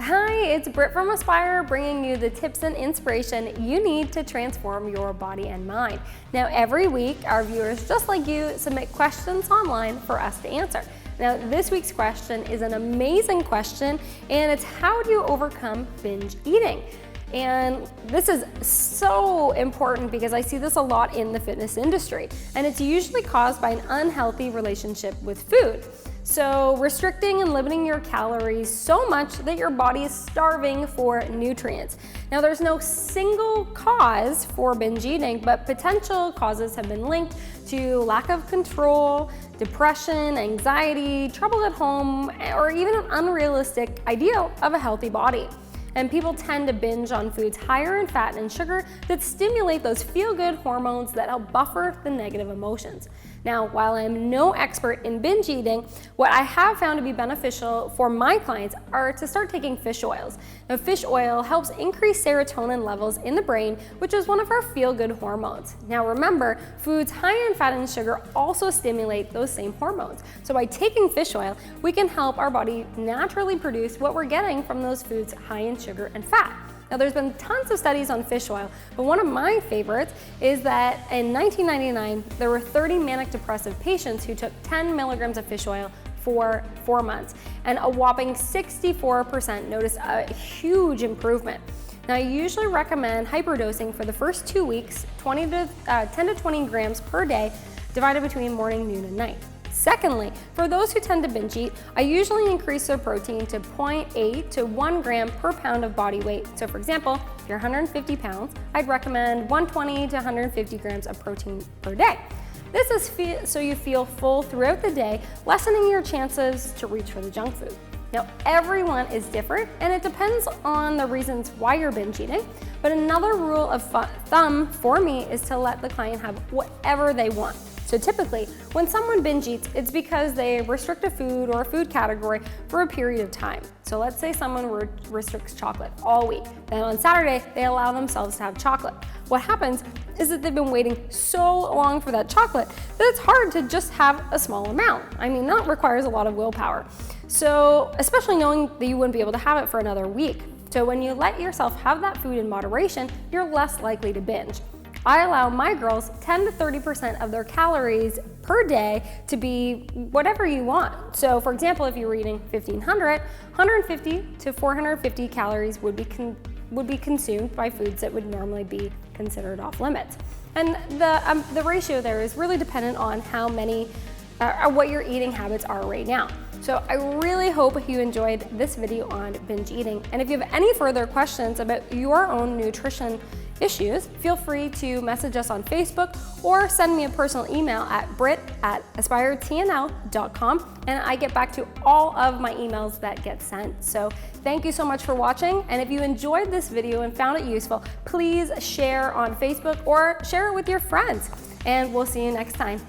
Hi, it's Britt from Aspire bringing you the tips and inspiration you need to transform your body and mind. Now, every week, our viewers, just like you, submit questions online for us to answer. Now, this week's question is an amazing question, and it's how do you overcome binge eating? And this is so important because I see this a lot in the fitness industry, and it's usually caused by an unhealthy relationship with food. So restricting and limiting your calories so much that your body is starving for nutrients. Now, there's no single cause for binge eating, but potential causes have been linked to lack of control, depression, anxiety, trouble at home, or even an unrealistic ideal of a healthy body. And people tend to binge on foods higher in fat and sugar that stimulate those feel-good hormones that help buffer the negative emotions. Now, while I'm no expert in binge eating, what I have found to be beneficial for my clients are to start taking fish oils. Now, fish oil helps increase serotonin levels in the brain, which is one of our feel-good hormones. Now, remember, foods high in fat and sugar also stimulate those same hormones. So by taking fish oil, we can help our body naturally produce what we're getting from those foods high in sugar and fat. Now, there's been tons of studies on fish oil, but one of my favorites is that in 1999, there were 30 manic depressive patients who took 10 milligrams of fish oil for 4 months, and a whopping 64% noticed a huge improvement. Now, I usually recommend hyperdosing for the first 2 weeks, 10 to 20 grams per day, divided between morning, noon, and night. Secondly, for those who tend to binge eat, I usually increase their protein to 0.8 to 1 gram per pound of body weight. So for example, if you're 150 pounds, I'd recommend 120 to 150 grams of protein per day. This is so you feel full throughout the day, lessening your chances to reach for the junk food. Now, everyone is different, and it depends on the reasons why you're binge eating, but another rule of thumb for me is to let the client have whatever they want. So typically, when someone binge eats, it's because they restrict a food or a food category for a period of time. So let's say someone restricts chocolate all week. Then on Saturday, they allow themselves to have chocolate. What happens is that they've been waiting so long for that chocolate that it's hard to just have a small amount. I mean, that requires a lot of willpower. So especially knowing that you wouldn't be able to have it for another week. So when you let yourself have that food in moderation, you're less likely to binge. I allow my girls 10 to 30% of their calories per day to be whatever you want. So for example, if you were eating 1,500, 150 to 450 calories would be consumed by foods that would normally be considered off limits. And the ratio there is really dependent on how many, what your eating habits are right now. So I really hope you enjoyed this video on binge eating. And if you have any further questions about your own nutrition issues, feel free to message us on Facebook or send me a personal email at britt@aspiretnl.com, and I get back to all of my emails that get sent. So thank you so much for watching, and if you enjoyed this video and found it useful, please share on Facebook or share it with your friends, and we'll see you next time.